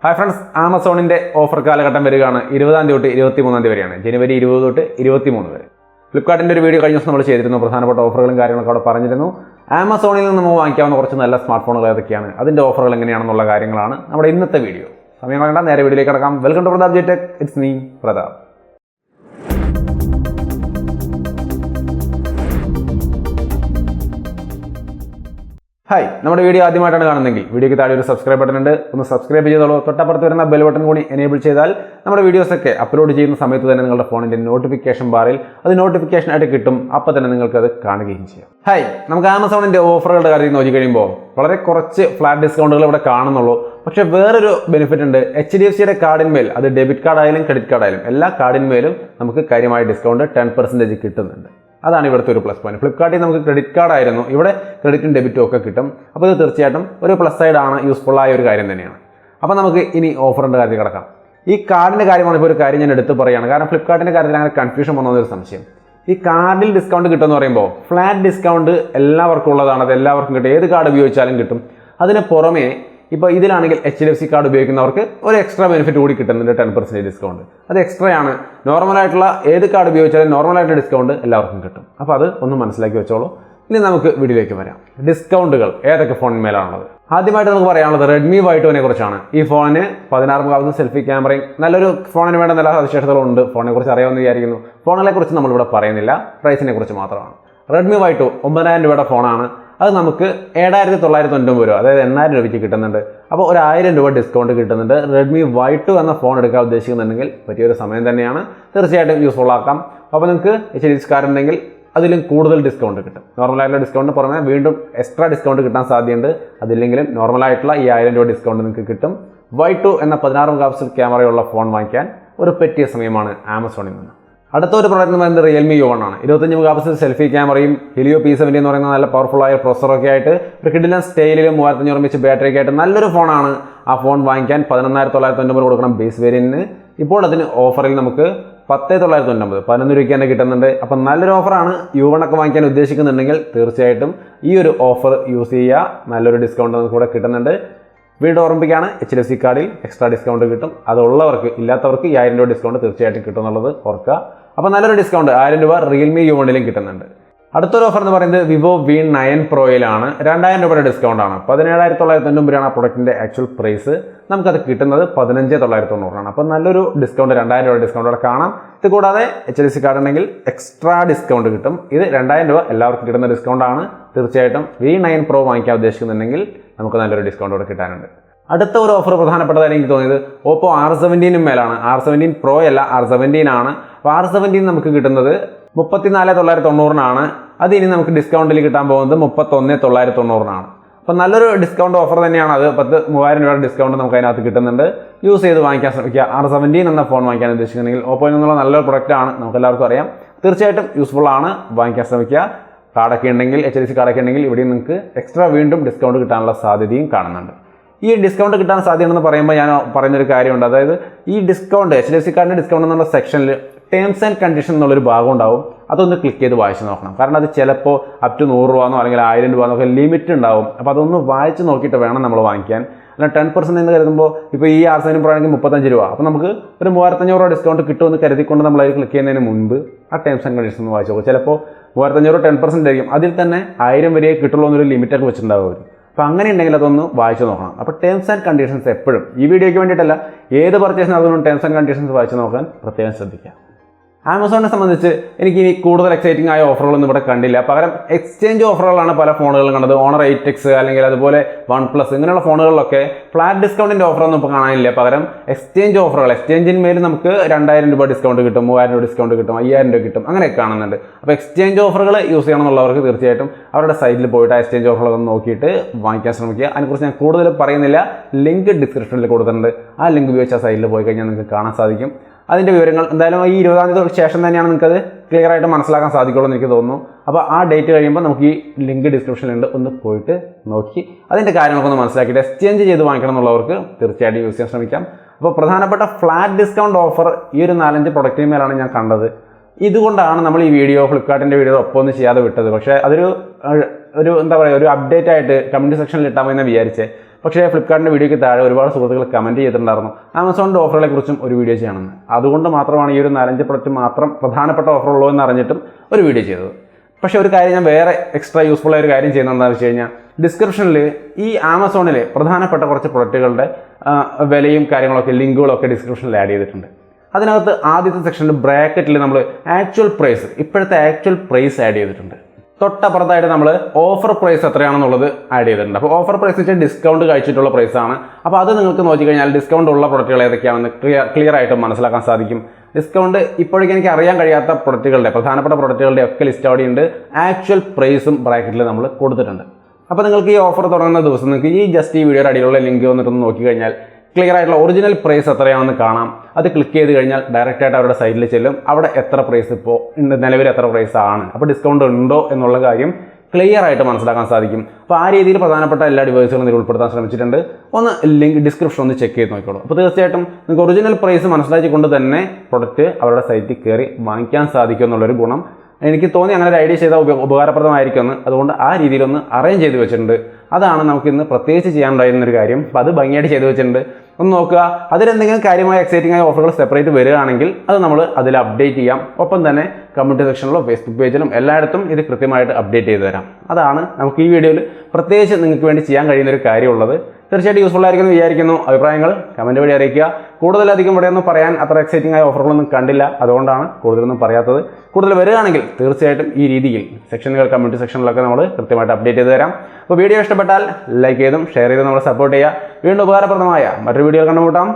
Hi friends, ആമസോണിൻ്റെ offer കാലഘട്ടം വരികയാണ് 20-ാം തീയതി തൊട്ട് 23-ാം തീയതി വരെയാണ്. ജനുവരി 20 തൊട്ട് 23 വരെ. ഫ്ലിപ്കാർട്ടിൻ്റെ ഒരു വീഡിയോ കഴിഞ്ഞ ദിവസം നമ്മൾ ചെയ്തിരുന്നു. പ്രധാനപ്പെട്ട ഓഫറുകളും കാര്യങ്ങളൊക്കെ അവിടെ പറഞ്ഞിരുന്നു. ആമസോണിൽ നിന്ന് നമ്മൾ വാങ്ങിക്കാവുന്ന കുറച്ച് നല്ല സ്മാർട്ട് ഫോണുകൾ ഏതൊക്കെയാണ്, അതിൻ്റെ ഓഫറുകൾ എങ്ങനെയാണെന്നുള്ള കാര്യങ്ങളാണ് നമ്മുടെ ഇന്നത്തെ വീഡിയോ. സമയം കളയണ്ട, നേരെ വീഡിയോയിലേക്ക് കിടക്കാം. Welcome to Pratap G tech. It's me Pratap. Hi, നമ്മുടെ വീഡിയോ ആദ്യമായിട്ടാണ് കാണുന്നതെങ്കിൽ വീഡിയോയ്ക്ക് താഴെ ഒരു സബ്സ്ക്രൈബ് ബട്ടൺ ഉണ്ട്, ഒന്ന് സബ്സ്ക്രൈബ് ചെയ്തോളൂ. തൊട്ടപ്പുറത്ത് വരുന്ന ബെൽ ബട്ടൺ കൂടി എനേബിൾ ചെയ്താൽ നമ്മുടെ വീഡിയോസൊക്കെ അപ്ലോഡ് ചെയ്യുന്ന സമയത്ത് തന്നെ നിങ്ങളുടെ ഫോണിൻ്റെ നോട്ടിഫിക്കേഷൻ ബാറിൽ അത് നോട്ടിഫിക്കേഷൻ ആയിട്ട് കിട്ടും. അപ്പോൾ തന്നെ നിങ്ങൾക്ക് അത് കാണുകയും ചെയ്യാം. ഹായ്, നമുക്ക് ആമസോണിൻ്റെ ഓഫറുകളുടെ കാര്യത്തിൽ നോക്കി കഴിയുമ്പോൾ വളരെ കുറച്ച് ഫ്ലാറ്റ് ഡിസ്കൗണ്ടുകൾ ഇവിടെ കാണുന്നുള്ളൂ. പക്ഷേ വേറൊരു ബെനിഫിറ്റ് ഉണ്ട്. HDFCയുടെ കാർഡിന്മേൽ, അത് ഡെബിറ്റ് കാർഡ് ആയാലും ക്രെഡിറ്റ് കാർഡ് ആയാലും എല്ലാ കാർഡിന്മേലും നമുക്ക് കാര്യമായ ഡിസ്കൗണ്ട് 10% കിട്ടുന്നുണ്ട്. അതാണ് ഇവിടുത്തെ ഒരു പ്ലസ് പോയിന്റ്. ഫ്ലിപ്കാർട്ടിൽ നമുക്ക് ക്രെഡിറ്റ് കാർഡ് ആയിരുന്നു, ഇവിടെ ക്രെഡിറ്റും ഡെബിറ്റും ഒക്കെ കിട്ടും. അപ്പോൾ ഇത് തീർച്ചയായിട്ടും ഒരു പ്ലസ് സൈഡാണ്, യൂസ്ഫുള്ളായ ഒരു കാര്യം തന്നെയാണ്. അപ്പോൾ നമുക്ക് ഇനി ഓഫറിൻ്റെ കാര്യത്തിൽ കിടക്കാം. ഈ കാർഡിൻ്റെ കാര്യമാണ് ഇപ്പോൾ ഒരു കാര്യം ഞാൻ എടുത്ത് പറയുകയാണ്. കാരണം ഫ്ലിപ്കാർട്ടിൻ്റെ കാര്യത്തിൽ അങ്ങനെ കൺഫ്യൂഷൻ വന്നൊരു സംശയം. ഈ കാർഡിൽ ഡിസ്കൗണ്ട് കിട്ടുമെന്ന് പറയുമ്പോൾ ഫ്ലാറ്റ് ഡിസ്കൗണ്ട് എല്ലാവർക്കും ഉള്ളതാണ്, അത് എല്ലാവർക്കും കിട്ടും, ഏത് കാർഡ് ഉപയോഗിച്ചാലും കിട്ടും. അതിന് പുറമേ ഇപ്പോൾ ഇതിലാണെങ്കിൽ HDFC കാർഡ് ഉപയോഗിക്കുന്നവർക്ക് ഒരു എക്സ്ട്രാ ബെനിഫിറ്റ് കൂടി കിട്ടുന്നുണ്ട്, 10% ഡിസ്കൗണ്ട്. അത് എക്സ്ട്രാ ആണ്. നോർമലായിട്ടുള്ള ഏത് കാർഡ് ഉപയോഗിച്ചാലും നോർമലായിട്ട് ഡിസ്കൗണ്ട് എല്ലാവർക്കും കിട്ടും. അപ്പോൾ അത് ഒന്ന് മനസ്സിലാക്കി വെച്ചോളൂ. ഇനി നമുക്ക് വീഡിയോയിലേക്ക് വരാം. ഡിസ്കൗണ്ടുകൾ ഏതൊക്കെ ഫോണിന്മേലാണുള്ളത്? ആദ്യമായിട്ട് നമുക്ക് പറയാനുള്ളത് Redmi Y2 കുറിച്ചാണ്. ഈ ഫോണിന് 16 മെഗാപിക്സൽ സെൽഫി ക്യാമറയും നല്ലൊരു ഫോണിന് വേണ്ട നല്ല സവിശേഷതകളുണ്ട്. ഫോണിനെ കുറിച്ച് അറിയാമെന്ന് വിചാരിക്കുന്നു. ഫോണുകളെ കുറിച്ച് നമ്മളിവിടെ പറയുന്നില്ല, പ്രൈസിനെ കുറിച്ച് മാത്രമാണ്. Redmi Y2 9,000 രൂപയുടെ ഫോണാണ്. അത് നമുക്ക് 7,990 രൂപ, അതായത് 8,000 രൂപയ്ക്ക് കിട്ടുന്നുണ്ട്. അപ്പോൾ ഒരു 1,000 രൂപ ഡിസ്കൗണ്ട് കിട്ടുന്നുണ്ട്. Redmi Y2 എന്ന ഫോൺ എടുക്കാൻ ഉദ്ദേശിക്കുന്നുണ്ടെങ്കിൽ പറ്റിയൊരു സമയം തന്നെയാണ്, തീർച്ചയായിട്ടും യൂസ്ഫുൾ ആക്കാം. അപ്പോൾ നിങ്ങൾക്ക് HDFC കാർഡ് ഉണ്ടെങ്കിൽ അതിലും കൂടുതൽ ഡിസ്കൗണ്ട് കിട്ടും. നോർമലായിട്ടുള്ള ഡിസ്കൗണ്ടിന് പുറമെ വീണ്ടും എക്സ്ട്രാ ഡിസ്കൗണ്ട് കിട്ടാൻ സാധ്യതയുണ്ട്. അതില്ലെങ്കിലും നോർമലായിട്ടുള്ള ഈ 1,000 രൂപ ഡിസ്കൗണ്ട് നിങ്ങൾക്ക് കിട്ടും. Y2 എന്ന 16 മെഗാപിക്സൽ ക്യാമറയുള്ള ഫോൺ വാങ്ങിക്കാൻ ഒരു പറ്റിയ സമയമാണ് ആമസോണിൽ നിന്ന്. അടുത്ത ഒരു പ്രോഡക്റ്റ് എന്ന് പറയുന്നത് Realme U1 ആണ്. 25 മെഗാപിക്സൽ സെൽഫി ക്യാമറയും Helio P70 എന്ന് പറയുന്ന നല്ല പവർഫുള്ളായ പ്രൊസറൊക്കെ ആയിട്ട് ഒരു കിഡിലൻ സ്റ്റൈലിലും 3500 mAh ബാറ്ററിയൊക്കെ ആയിട്ട് നല്ലൊരു ഫോണാണ്. ആ ഫോൺ വാങ്ങിക്കാൻ 11,990 കൊടുക്കണം ബേസ് വേരിയന്റിന്. ഇപ്പോൾ അതിന് ഓഫറിൽ നമുക്ക് 10,990 11 രൂപയ്ക്ക് തന്നെ കിട്ടുന്നുണ്ട്. അപ്പം നല്ലൊരു ഓഫറാണ്. U1 ഒക്കെ വാങ്ങിക്കാൻ ഉദ്ദേശിക്കുന്നുണ്ടെങ്കിൽ തീർച്ചയായിട്ടും ഈ ഒരു ഓഫർ യൂസ് ചെയ്യുക. നല്ലൊരു ഡിസ്കൗണ്ട് നമുക്ക് കൂടെ കിട്ടുന്നുണ്ട്. വീണ്ടും ഓർമ്മിപ്പിക്കുകയാണ്, HDFC കാർഡിൽ എക്സ്ട്രാ ഡിസ്കൗണ്ട് കിട്ടും. അതുള്ളവർക്ക്, ഇല്ലാത്തവർക്ക് 1,000 രൂപ ഡിസ്കൗണ്ട് തീർച്ചയായിട്ടും കിട്ടും എന്നുള്ളത് ഓർക്കുക. അപ്പോൾ നല്ലൊരു ഡിസ്കൗണ്ട് 1,000 രൂപ Realme U1 കിട്ടുന്നുണ്ട്. അടുത്തൊരു ഓഫർ എന്ന് പറയുന്നത് Vivo V9 Proയിലാണ്. 2,000 രൂപയുടെ ഡിസ്കൗണ്ട് ആണ്. 17,990 രൂപയാണ് ആ പ്രൊഡക്റ്റിൻ്റെ ആക്ച്വൽ പ്രൈസ്. നമുക്കത് കിട്ടുന്നത് 15,990 ആണ്. അപ്പോൾ നല്ലൊരു ഡിസ്കൗണ്ട്, 2,000 രൂപ ഡിസ്കൗണ്ട് അവിടെ കാണാം. ഇത് കൂടാതെ HDFC കാർഡ് ഉണ്ടെങ്കിൽ എക്സ്ട്രാ ഡിസ്കൗണ്ട് കിട്ടും. ഇത് 2,000 രൂപ എല്ലാവർക്കും കിട്ടുന്ന ഡിസ്കൗണ്ട് ആണ്. തീർച്ചയായിട്ടും V9 Pro വാങ്ങിക്കാൻ ഉദ്ദേശിക്കുന്നുണ്ടെങ്കിൽ നമുക്ക് നല്ലൊരു ഡിസ്കൗണ്ട് ഇവിടെ കിട്ടാനുണ്ട്. അടുത്ത ഒരു ഓഫർ പ്രധാനപ്പെട്ടതായി എനിക്ക് തോന്നിയത് Oppo R17 മേലാണ്. R17 Pro അല്ല, R17 ആണ്. അപ്പോൾ R17 നമുക്ക് കിട്ടുന്നത് 34,990 അത് ഇനി നമുക്ക് ഡിസ്കൗണ്ടിൽ കിട്ടാൻ പോകുന്നത് 31,990 അപ്പോൾ നല്ലൊരു ഡിസ്കൗണ്ട് ഓഫർ തന്നെയാണ് അത്. 3,000 രൂപയുടെ ഡിസ്കൗണ്ട് നമുക്ക് അതിനകത്ത് കിട്ടുന്നുണ്ട്. യൂസ് ചെയ്ത് വാങ്ങിക്കാൻ ശ്രമിക്കുക. R17 എന്ന ഫോൺ വാങ്ങിക്കാൻ ഉദ്ദേശിക്കുന്നെങ്കിൽ ഓപ്പോയിൽ നിന്നുള്ള നല്ലൊരു പ്രൊഡക്റ്റാണ്, നമുക്കെല്ലാവർക്കും അറിയാം. തീർച്ചയായിട്ടും യൂസ്ഫുൾ ആണ്, വാങ്ങിക്കാൻ ശ്രമിക്കുക. കാർഡൊക്കെ ഉണ്ടെങ്കിൽ, HDFC കാർഡൊക്കെ ഉണ്ടെങ്കിൽ ഇവിടെ നിങ്ങൾക്ക് എക്സ്ട്രാ വീണ്ടും ഡിസ്കൗണ്ട് കിട്ടാനുള്ള സാധ്യതയും കാണുന്നുണ്ട്. ഈ ഡിസ്കൗണ്ട് കിട്ടാൻ സാധ്യതയെന്ന് പറയുമ്പോൾ ഞാൻ പറയുന്നൊരു കാര്യമുണ്ട്. അതായത് ഈ ഡിസ്കൗണ്ട്, HDFC കാർഡിൻ്റെ ഡിസ്കൗണ്ട് എന്നുള്ള സെക്ഷനിൽ ടേംസ് ആൻഡ് കണ്ടീഷൻ എന്നുള്ളൊരു ഭാഗം ഉണ്ടാവും. അതൊന്ന് ക്ലിക്ക് ചെയ്ത് വായിച്ച് നോക്കണം. കാരണം അത് ചിലപ്പോൾ അപ് ടു 100 രൂപ അല്ലെങ്കിൽ 1,000 രൂപ എന്നൊക്കെ ലിമിറ്റ് ഉണ്ടാവും. അപ്പോൾ അതൊന്ന് വായിച്ച് നോക്കിയിട്ട് വേണം നമ്മൾ വാങ്ങിക്കാൻ. അല്ല 10% എന്ന് കരുതുമ്പോൾ ഇപ്പോൾ ഈ R17 Pro ആണെങ്കിൽ 35 രൂപ, അപ്പോൾ നമുക്ക് ഒരു 3,500 രൂപ ഡിസ്കൗണ്ട് കിട്ടുമെന്ന് കരുതിക്കൊണ്ട് നമ്മൾ അതിൽ ക്ലിക്ക് ചെയ്യുന്നതിന് മുൻപ് ആ ടേംസ് ആൻഡ് കണ്ടീഷൻ ഒന്ന് വായിച്ച് നോക്കും. ചിലപ്പോൾ 3,500 10% ആയിരിക്കും, അതിൽ തന്നെ 1,000 വരെ കിട്ടുള്ളൂ എന്നൊരു ലിമിറ്റൊക്കെ വെച്ചിട്ടുണ്ടാവും. അപ്പോൾ അങ്ങനെ ഉണ്ടെങ്കിൽ അതൊന്ന് വായിച്ച് നോക്കണം. അപ്പോൾ ടേംസ് ആൻഡ് കണ്ടീഷൻസ് എപ്പോഴും ഈ വീഡിയോയ്ക്ക് വേണ്ടിയിട്ടല്ല, ഏത് പർച്ചേസിന് അതുകൊണ്ട് ടേംസ് ആൻഡ് കണ്ടീഷൻസ് വായിച്ച് നോക്കാൻ പ്രത്യേകം ശ്രദ്ധിക്കുക. ആമസോണിനെ സംബന്ധിച്ച് എനിക്ക് ഇനി കൂടുതൽ എക്സൈറ്റിംഗ് ആയ ഓഫറുകളൊന്നും ഇവിടെ കണ്ടില്ല. പകരം എക്സ്ചേഞ്ച് ഓഫറുകളാണ് പല ഫോണുകളും കണ്ടത്. Honor 8X അല്ലെങ്കിൽ അതുപോലെ OnePlus ഇങ്ങനെയുള്ള ഫോണുകളിലൊക്കെ ഫ്ലാറ്റ് ഡിസ്കൗണ്ടിൻ്റെ ഓഫറൊന്നും ഇപ്പോൾ കാണാനില്ല. പകരം എക്സ്ചേഞ്ച് ഓഫറുകൾ, എക്സ്ചേഞ്ചിന്മേൽ നമുക്ക് 2,000 രൂപ ഡിസ്കൗണ്ട് കിട്ടും, 3,000 രൂപ ഡിസ്കൗണ്ട് കിട്ടും, 5,000 രൂപ കിട്ടും, അങ്ങനെയൊക്കെ കാണുന്നുണ്ട്. അപ്പോൾ എക്സ്ചേഞ്ച് ഓഫറുകൾ യൂസ് ചെയ്യണമെന്നുള്ളവർക്ക് തീർച്ചയായിട്ടും അവരുടെ സൈറ്റിൽ പോയിട്ട് ആ എക്സ്ചേഞ്ച് ഓഫറുകളൊന്ന് നോക്കിയിട്ട് വാങ്ങിക്കാൻ ശ്രമിക്കുക. അതിനെക്കുറിച്ച് ഞാൻ കൂടുതൽ പറയുന്നില്ല, ലിങ്ക് ഡിസ്ക്രിപ്ഷനിൽ കൊടുത്തിട്ടുണ്ട്. ആ ലിങ്ക് ഉപയോഗിച്ച് ആ സൈറ്റിൽ പോയി കഴിഞ്ഞാൽ നിങ്ങൾക്ക് കാണാൻ സാധിക്കും. അതിൻ്റെ വിവരങ്ങൾ എന്തായാലും ഈ 20-ാം തീയതി ശേഷം തന്നെയാണ് നിങ്ങൾക്കത് ക്ലിയർ ആയിട്ട് മനസ്സിലാക്കാൻ സാധിക്കുള്ളൂ എന്ന് എനിക്ക് തോന്നുന്നു. അപ്പോൾ ആ ഡേറ്റ് കഴിയുമ്പോൾ നമുക്ക് ഈ ലിങ്ക് ഡിസ്ക്രിപ്ഷനിലുണ്ട്, ഒന്ന് പോയിട്ട് നോക്കി അതിൻ്റെ കാര്യങ്ങളൊക്കെ ഒന്ന് മനസ്സിലാക്കിയിട്ട് എക്സ്ചേഞ്ച് ചെയ്ത് വാങ്ങിക്കണം എന്നുള്ളവർക്ക് തീർച്ചയായിട്ടും യൂസ് ചെയ്യാൻ ശ്രമിക്കാം. അപ്പോൾ പ്രധാനപ്പെട്ട ഫ്ലാറ്റ് ഡിസ്കൗണ്ട് ഓഫർ ഈ ഒരു 4-5 പ്രൊഡക്റ്റിന് മേലാണ് ഞാൻ കണ്ടത്. ഇതുകൊണ്ടാണ് നമ്മൾ ഈ വീഡിയോ ഫ്ലിപ്കാർട്ടിൻ്റെ വീഡിയോ ഒപ്പം ചെയ്യാതെ വിട്ടത്. പക്ഷേ അതൊരു എന്താ പറയുക, ഒരു അപ്ഡേറ്റ് ആയിട്ട് കമൻറ്റ് സെക്ഷനിൽ ഇട്ടാൽ മതി എന്ന് വിചാരിച്ചേ. പക്ഷേ ഫ്ലിപ്കാർട്ടിൻ്റെ വീഡിയോയ്ക്ക് താഴെ ഒരുപാട് സുഹൃത്തുക്കൾ കമൻറ്റ് ചെയ്തിട്ടുണ്ടായിരുന്നു ആമസോണിൻ്റെ ഓഫറുകളെ കുറിച്ചും ഒരു വീഡിയോ ചെയ്യണമെന്ന്. അതുകൊണ്ട് മാത്രമാണ് ഈ ഒരു 4-5 പ്രൊഡക്റ്റ് മാത്രം പ്രധാനപ്പെട്ട ഓഫർ ഉള്ളൂ എന്ന് അറിഞ്ഞിട്ടും ഒരു വീഡിയോ ചെയ്തത്. പക്ഷേ ഒരു കാര്യം ഞാൻ വേറെ എക്സ്ട്രാ യൂസ്ഫുൾ ആയ ഒരു കാര്യം ചെയ്യുന്നത് എന്താണെന്ന് വെച്ച് കഴിഞ്ഞാൽ ഡിസ്ക്രിപ്ഷനിൽ ഈ ആമസോണിലെ പ്രധാനപ്പെട്ട കുറച്ച് പ്രൊഡക്റ്റുകളുടെ വിലയും കാര്യങ്ങളൊക്കെ ലിങ്കുകളൊക്കെ ഡിസ്ക്രിപ്ഷനിൽ ആഡ് ചെയ്തിട്ടുണ്ട്. അതിനകത്ത് ആദ്യത്തെ സെക്ഷനിൽ ബ്രാക്കറ്റിൽ നമ്മൾ ആക്ച്വൽ പ്രൈസ്, ഇപ്പോഴത്തെ ആക്ച്വൽ പ്രൈസ് ആഡ് ചെയ്തിട്ടുണ്ട്. തൊട്ടപ്പുറത്തായിട്ട് നമ്മൾ ഓഫർ പ്രൈസ് എത്രയാണെന്നുള്ളത് ആഡ് ചെയ്തിട്ടുണ്ട്. അപ്പോൾ ഓഫർ പ്രൈസ് വെച്ചാൽ ഡിസ്കൗണ്ട് കഴിച്ചിട്ടുള്ള പ്രൈസാണ്. അപ്പോൾ അത് നിങ്ങൾക്ക് നോക്കിക്കഴിഞ്ഞാൽ ഡിസ്കൗണ്ട് ഉള്ള പ്രൊഡക്റ്റുകൾ ഏതൊക്കെയാണെന്ന് ക്ലിയർ ആയിട്ട് മനസ്സിലാക്കാൻ സാധിക്കും. ഡിസ്കൗണ്ട് ഇപ്പോഴേക്ക് എനിക്ക് അറിയാൻ കഴിയാത്ത പ്രൊഡക്റ്റുകളുടെ പ്രധാനപ്പെട്ട പ്രൊഡക്റ്റുകളുടെ ഒക്കെ ലിസ്റ്റ് അവിടെ ഉണ്ട്. ആക്ച്വൽ പ്രൈസും ബ്രാക്കറ്റിൽ നമ്മൾ കൊടുത്തിട്ടുണ്ട്. അപ്പോൾ നിങ്ങൾക്ക് ഈ ഓഫർ തുടങ്ങുന്ന ദിവസം നിങ്ങൾക്ക് ഈ വീഡിയോയുടെ അടിയിലുള്ള ലിങ്ക് വന്നിട്ടൊന്ന് നോക്കിക്കഴിഞ്ഞാൽ ക്ലിയർ ആയിട്ടുള്ള ഒറിജിനൽ പ്രൈസ് എത്രയാണെന്ന് കാണാം. അത് ക്ലിക്ക് ചെയ്ത് കഴിഞ്ഞാൽ ഡയറക്റ്റ് ആയിട്ട് അവരുടെ സൈറ്റിൽ ചെല്ലും. അവിടെ എത്ര പ്രൈസ് ഇപ്പോൾ നിലവിൽ എത്ര പ്രൈസ് ആണ്, അപ്പോൾ ഡിസ്കൗണ്ട് ഉണ്ടോ എന്നുള്ള കാര്യം ക്ലിയർ ആയിട്ട് മനസ്സിലാക്കാൻ സാധിക്കും. അപ്പോൾ ആ രീതിയിൽ പ്രധാനപ്പെട്ട എല്ലാ ഡിവൈസുകളും ഇതിൽ ഉൾപ്പെടുത്താൻ ശ്രമിച്ചിട്ടുണ്ട്. ഒന്ന് ലിങ്ക് ഡിസ്ക്രിപ്ഷൻ ഒന്ന് ചെക്ക് ചെയ്ത് നോക്കിക്കോളൂ. അപ്പോൾ തീർച്ചയായിട്ടും നിങ്ങൾക്ക് ഒറിജിനൽ പ്രൈസ് മനസ്സിലാക്കിക്കൊണ്ട് തന്നെ പ്രൊഡക്റ്റ് അവരുടെ സൈറ്റിൽ കയറി വാങ്ങിക്കാൻ സാധിക്കും എന്നുള്ളൊരു ഗുണം എനിക്ക് തോന്നി. അങ്ങനെ ഒരു ഐഡിയ ചെയ്താൽ ഉപകാരപ്രദമായിരിക്കുമെന്ന്. അതുകൊണ്ട് ആ രീതിയിലൊന്ന് അറേഞ്ച് ചെയ്ത് വെച്ചിട്ടുണ്ട്. അതാണ് നമുക്കിന്ന് പ്രത്യേകിച്ച് ചെയ്യാനുണ്ടായിരുന്നൊരു കാര്യം. അപ്പോൾ അത് ഭംഗിയായിട്ട് ചെയ്ത് വെച്ചിട്ടുണ്ട്. ഒന്ന് നോക്കുക. അതിലെന്തെങ്കിലും കാര്യമായ എക്സൈറ്റിംഗ് ആയ ഓഫറുകൾ സെപ്പറേറ്റ് വരികയാണെങ്കിൽ അത് നമ്മൾ അതിൽ അപ്ഡേറ്റ് ചെയ്യാം. ഒപ്പം തന്നെ കമ്മ്യൂണിറ്റി സെക്ഷനിലോ ഫേസ്ബുക്ക് പേജിലും എല്ലായിടത്തും ഇത് കൃത്യമായിട്ട് അപ്ഡേറ്റ് ചെയ്ത് തരാം. അതാണ് നമുക്ക് ഈ വീഡിയോയിൽ പ്രത്യേകിച്ച് നിങ്ങൾക്ക് വേണ്ടി ചെയ്യാൻ കഴിയുന്നൊരു കാര്യമുള്ളത്. തീർച്ചയായിട്ടും യൂസ്ഫുൾ ആയിരിക്കുമെന്ന് വിചാരിക്കുന്നു. അഭിപ്രായങ്ങൾ കമൻറ്റ് വഴി അറിയിക്കുക. കൂടുതലധികം ഇവിടെയൊന്നും പറയാൻ അത്ര എക്സൈറ്റിംഗ് ആയ ഓഫറുകളൊന്നും കണ്ടില്ല. അതുകൊണ്ടാണ് കൂടുതലൊന്നും പറയാത്തത്. കൂടുതൽ വരികയാണെങ്കിൽ തീർച്ചയായിട്ടും ഈ രീതിയിൽ സെക്ഷനുകൾ കമ്മ്യൂണിറ്റി സെക്ഷനിലൊക്കെ നമ്മൾ കൃത്യമായിട്ട് അപ്ഡേറ്റ് ചെയ്ത് തരാം. അപ്പോൾ വീഡിയോ ഇഷ്ടപ്പെട്ടാൽ ലൈക്ക് ചെയ്തും ഷെയർ ചെയ്തും നമ്മൾ സപ്പോർട്ട് ചെയ്യുക. വീണ്ടും ഉപകാരപ്രദമായ മറ്റൊരു വീഡിയോ കണ്ടുമുട്ടാം.